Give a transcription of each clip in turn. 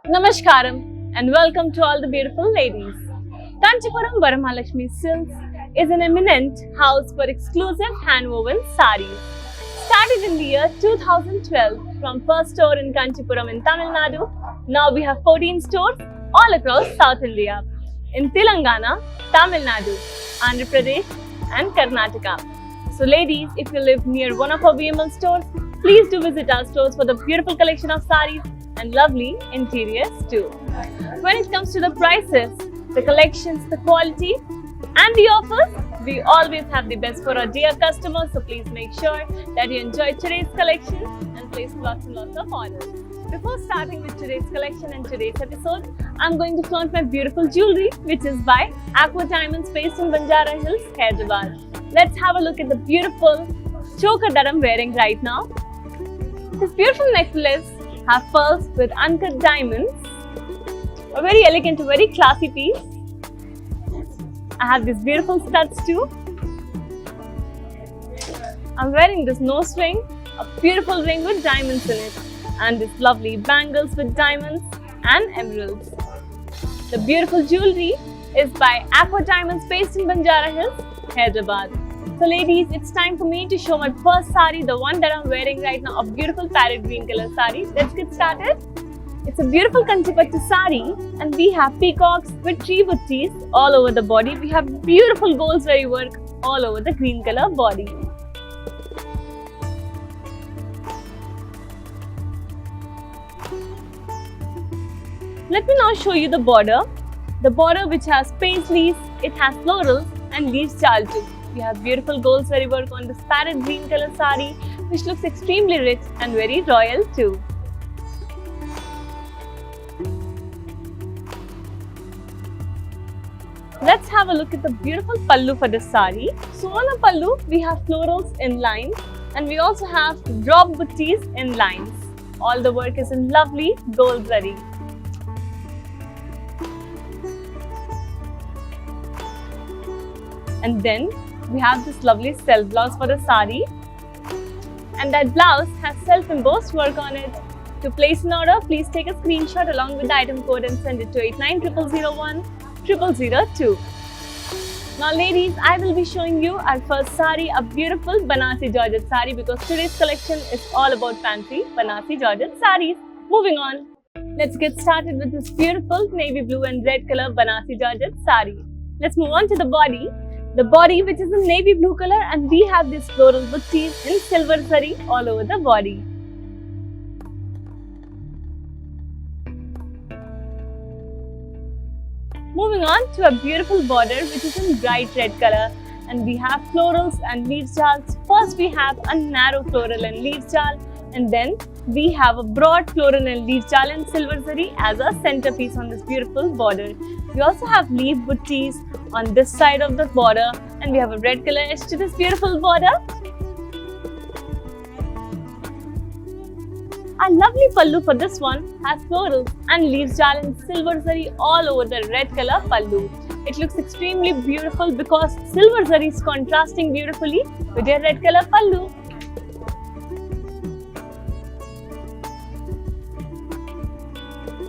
Namaskaram and welcome to all the beautiful ladies. Kanchipuram Varamahalakshmi Silks is an eminent house for exclusive hand-woven sarees. Started in the year 2012 from first store in Kanchipuram in Tamil Nadu, now we have 14 stores all across South India, in Telangana, Tamil Nadu, Andhra Pradesh and Karnataka. So ladies, if you live near one of our VML stores, please do visit our stores for the beautiful collection of sarees and lovely interiors too. When it comes to the prices, the collections, the quality and the offers, we always have the best for our dear customers. So please make sure that you enjoy today's collection and place lots and lots of orders. Before starting with today's collection and today's episode, I'm going to flaunt my beautiful jewelry, which is by Aqua Diamonds based in Banjara Hills, Hyderabad. Let's have a look at the beautiful choker that I'm wearing right now. This beautiful necklace has pearls with uncut diamonds. A very elegant, very classy piece. I have these beautiful studs too. I'm wearing this nose ring, a beautiful ring with diamonds in it, and this lovely bangles with diamonds and emeralds. The beautiful jewelry is by Aqua Diamonds based in Banjara Hills, Hyderabad. So ladies, it's time for me to show my first saree, the one that I'm wearing right now, a beautiful parrot green color saree. Let's get started. It's a beautiful Kanchipattu saree and we have peacocks with tree buttis all over the body. We have beautiful gold zari work all over the green color body. Let me now show you the border. The border which has paisleys, it has florals and leaves jal too. We have beautiful gold zari work on this parrot green color saree, which looks extremely rich and very royal too. Let's have a look at the beautiful pallu for this saree. So on the pallu, we have florals in lines and we also have drop buttis in lines. All the work is in lovely gold zari. And then we have this lovely self blouse for the saree, and that blouse has self-embossed work on it. To place an order, please take a screenshot along with the item code and send it to 8900010002. Now ladies, I will be showing you our first saree, a beautiful Banasi Georgette saree, because today's collection is all about fancy Banasi Georgette sarees. Moving on, let's get started with this beautiful navy blue and red color Banasi Georgette saree. Let's move on to the body. The body which is in navy blue color, and we have these floral buttis in silver zari all over the body. Moving on to a beautiful border which is in bright red color, and we have florals and leaves jals. First we have a narrow floral and leaves jal, and then we have a broad floral and leaves jal and silver zari as a centerpiece on this beautiful border. We also have leaf buttis on this side of the border, and we have a red color edge to this beautiful border. Our lovely pallu for this one has florals and leaves jal and silver zari all over the red color pallu. It looks extremely beautiful because silver zari is contrasting beautifully with your red color pallu.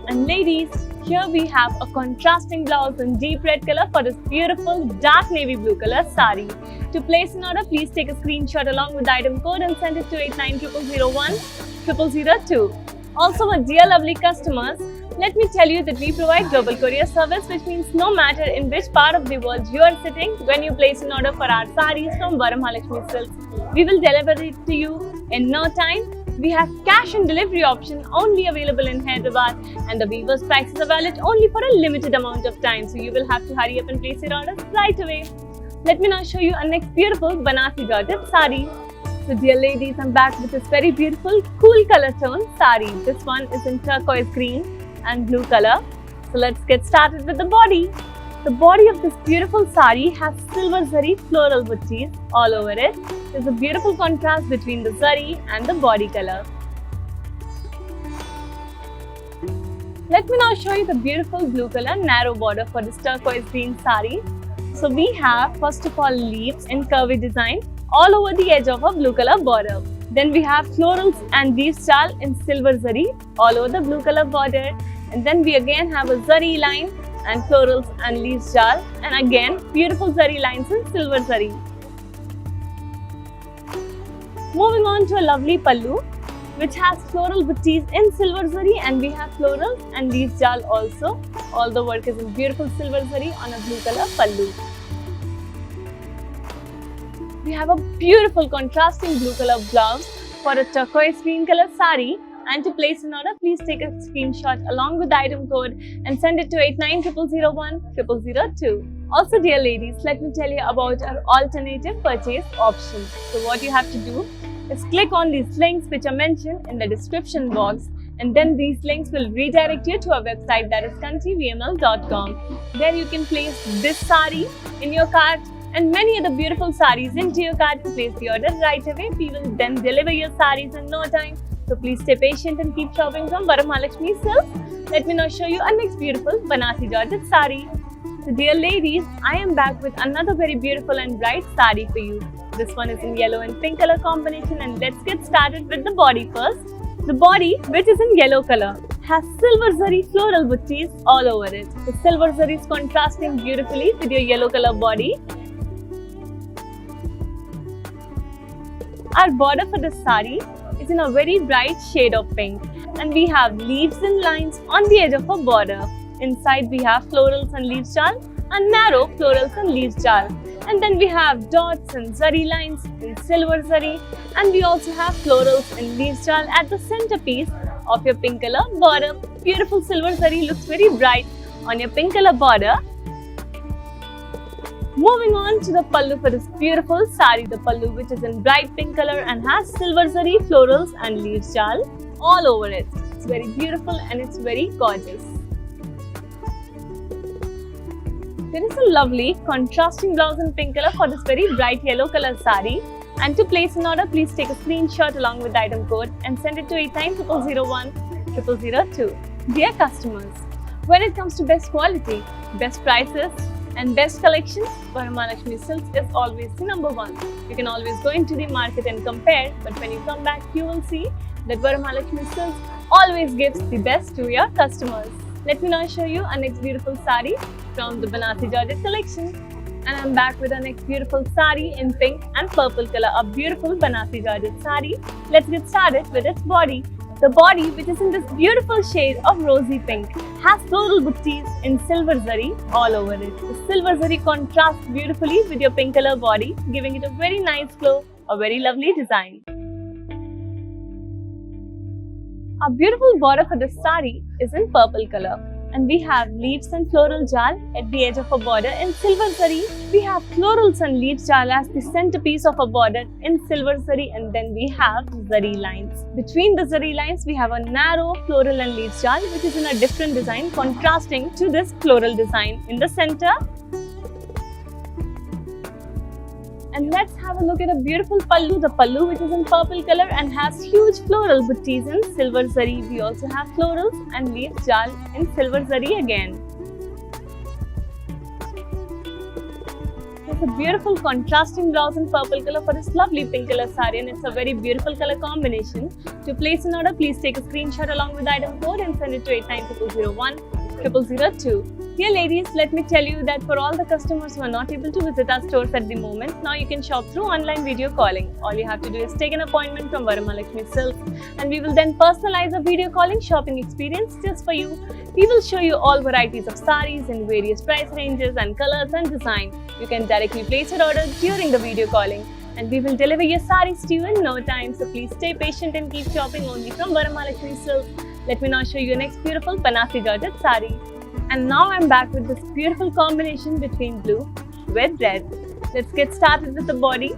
And ladies, here we have a contrasting blouse in deep red color for this beautiful dark navy blue color saree. To place an order, please take a screenshot along with the item code and send it to 8900010002. Also, my dear lovely customers, let me tell you that we provide global courier service, which means no matter in which part of the world you are sitting, when you place an order for our sarees from Varamahalakshmi Silks, we will deliver it to you in no time. We have cash and delivery option only available in Hyderabad, and the weaver's prices are valid only for a limited amount of time, so you will have to hurry up and place your orders right away. Let me now show you our next beautiful Banasi Georgette saree. So dear ladies, I'm back with this very beautiful cool color tone saree. This one is in turquoise green and blue color. So let's get started with the body. The body of this beautiful saree has silver zari floral buttis all over it. There's a beautiful contrast between the zari and the body color. Let me now show you the beautiful blue color narrow border for this turquoise green saree. So we have first of all leaves in curvy design all over the edge of a blue color border. Then we have florals and leaves shawl in silver zari all over the blue color border. And then we again have a zari line and florals and leaves shawl, and again beautiful zari lines in silver zari. Moving on to a lovely pallu which has floral booties in silver zari, and we have florals and leaves shawl also. All the work is in beautiful silver zari on a blue color pallu. We have a beautiful contrasting blue color blouse for a turquoise green color sari. And to place an order, please take a screenshot along with the item code and send it to 8900010002. Also, dear ladies, let me tell you about our alternative purchase option. So what you have to do is click on these links which are mentioned in the description box, and then these links will redirect you to our website, that is kanchivml.com. There you can place this sari in your cart and many other beautiful saris into your cart and place the order right away. We will then deliver your saris in no time. So please stay patient and keep shopping from Varamahalakshmi Silks. Let me now show you our next beautiful Banasi Georgette sari. So dear ladies, I am back with another very beautiful and bright sari for you. This one is in yellow and pink color combination, and let's get started with the body first. The body, which is in yellow color, has silver zari floral booties all over it. The silver zari is contrasting beautifully with your yellow color body. Our border for this sari is in a very bright shade of pink, and we have leaves and lines on the edge of our border. Inside we have florals and leaves shawl and narrow florals and leaves shawl. And then we have dots and zari lines in silver zari, and we also have florals and leaves shawl at the centerpiece of your pink color border. Beautiful silver zari looks very bright on your pink color border. Moving on to the pallu for this beautiful sari, the pallu which is in bright pink color and has silver zari, florals and leaves shawl all over it. It's very beautiful and it's very gorgeous. There is a lovely contrasting blouse in pink color for this very bright yellow color sari. And to place an order, please take a screenshot along with the item code and send it to 8900010002. Dear customers, when it comes to best quality, best prices and best collections, Varamahalakshmi Silks is always the number one. You can always go into the market and compare, but when you come back, you will see that Varamahalakshmi Silks always gives the best to your customers. Let me now show you our next beautiful sari from the Banasi Georgette collection. And I'm back with our next beautiful sari in pink and purple color, a beautiful Banasi Georgette sari. Let's get started with its body. The body, which is in this beautiful shade of rosy pink, has floral booties in silver zari all over it. The silver zari contrasts beautifully with your pink color body, giving it a very nice glow, a very lovely design. Our beautiful border for this sari is in purple color, and we have leaves and floral jal at the edge of a border in silver zari. We have florals and leaves jal as the centerpiece of a border in silver zari, and then we have zari lines. Between the zari lines, we have a narrow floral and leaves jal which is in a different design contrasting to this floral design in the center. And let's have a look at a beautiful pallu, the pallu which is in purple color and has huge floral booties in silver zari. We also have florals and leaves jal in silver zari again. There's a beautiful contrasting blouse in purple color for this lovely pink color sari, and it's a very beautiful color combination. To place an order, please take a screenshot along with the item code and send it to 8900010002. Dear ladies, let me tell you that for all the customers who are not able to visit our stores at the moment, now you can shop through online video calling. All you have to do is take an appointment from Varamahalakshmi Silks, and we will then personalize a video calling shopping experience just for you. We will show you all varieties of saris in various price ranges and colors and design. You can directly place your order during the video calling, and we will deliver your saris to you in no time. So please stay patient and keep shopping only from Varamahalakshmi Silks. Let me now show you next beautiful Banasi Georgette sari. And now I'm back with this beautiful combination between blue with red. Let's get started with the body.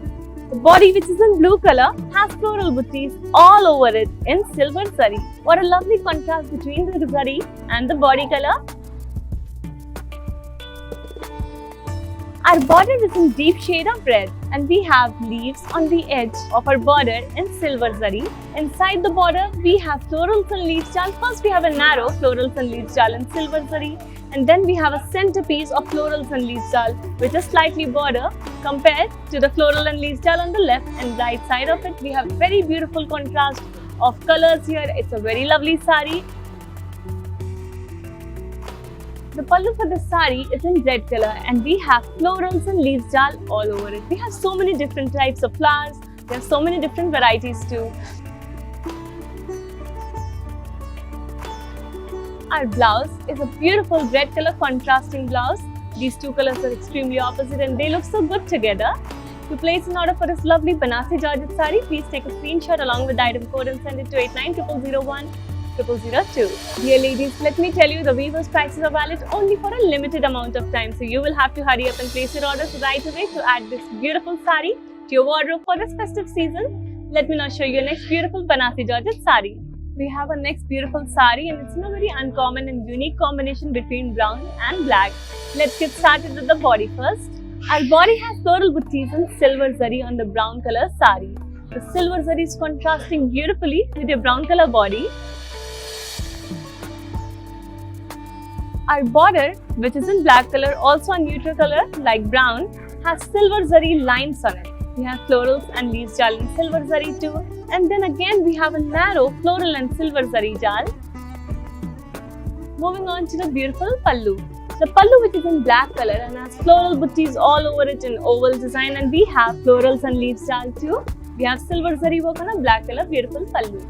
The body, which is in blue color, has floral booties all over it in silver zari. What a lovely contrast between the zari and the body color. Our border is in deep shade of red and we have leaves on the edge of our border in silver zari. Inside the border, we have florals and leaves jal. First we have a narrow florals and leaves jal in silver zari, and then we have a centerpiece of florals and leaves jal with a slightly border compared to the floral and leaves jal on the left and right side of it. We have very beautiful contrast of colors here. It's a very lovely sari. The pallu for this sari is in red color and we have florals and leaves jal all over it. We have so many different types of flowers. There are so many different varieties too. Our blouse is a beautiful red color contrasting blouse. These two colors are extremely opposite and they look so good together. To place an order for this lovely Banasi Georgette sari, please take a screenshot along with the item code and send it to 890001 0002. Dear ladies, let me tell you, the weavers' prices are valid only for a limited amount of time. So you will have to hurry up and place your orders right away to add this beautiful sari to your wardrobe for this festive season. Let me now show you a next beautiful Banasi Georgette sari. We have a next beautiful sari and it's in a very uncommon and unique combination between brown and black. Let's get started with the body first. Our body has floral buttees and silver zari on the brown color sari. The silver zari is contrasting beautifully with your brown color body. Our border, which is in black color, also a neutral color like brown, has silver zari lines on it. We have florals and leaves jal in silver zari too. And then again we have a narrow floral and silver zari jal. Moving on to the beautiful pallu. The pallu, which is in black color and has floral buttees all over it in oval design, and we have florals and leaves jal too. We have silver zari work on a black color beautiful pallu.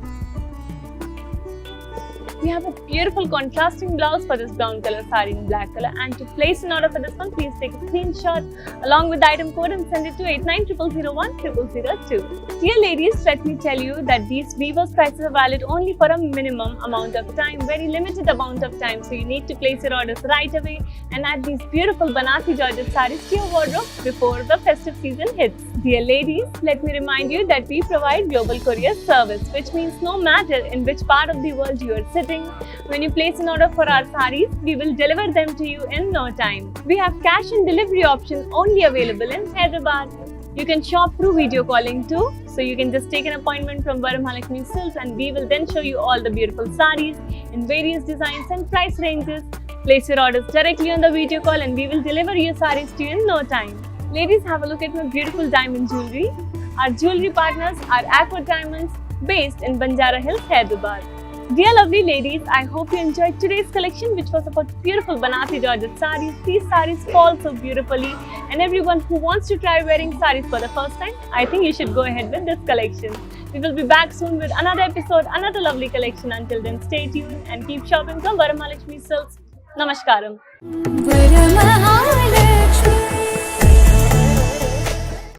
We have a beautiful contrasting blouse for this brown color sari in black color, and to place an order for this one, please take a screenshot along with the item code and send it to 890001 0002. Dear ladies, let me tell you that these weavers' prices are valid only for a minimum amount of time, very limited amount of time. So you need to place your orders right away and add these beautiful Banasi Georgette saris to your wardrobe before the festive season hits. Dear ladies, let me remind you that we provide global courier service, which means no matter in which part of the world you are sitting, when you place an order for our saris, we will deliver them to you in no time. We have cash and delivery option only available in Hyderabad. You can shop through video calling too. So you can just take an appointment from Varamahalakshmi Silks and we will then show you all the beautiful saris in various designs and price ranges. Place your orders directly on the video call and we will deliver your saris to you in no time. Ladies, have a look at my beautiful diamond jewelry. Our jewelry partners are Aqua Diamonds, based in Banjara Hills, Hyderabad. Dear lovely ladies, I hope you enjoyed today's collection, which was about beautiful Banasi Georgette saris. These saris fall so beautifully, and everyone who wants to try wearing saris for the first time, I think you should go ahead with this collection. We will be back soon with another episode, another lovely collection. Until then, stay tuned and keep shopping from Varamahalakshmi Silks. Namaskaram.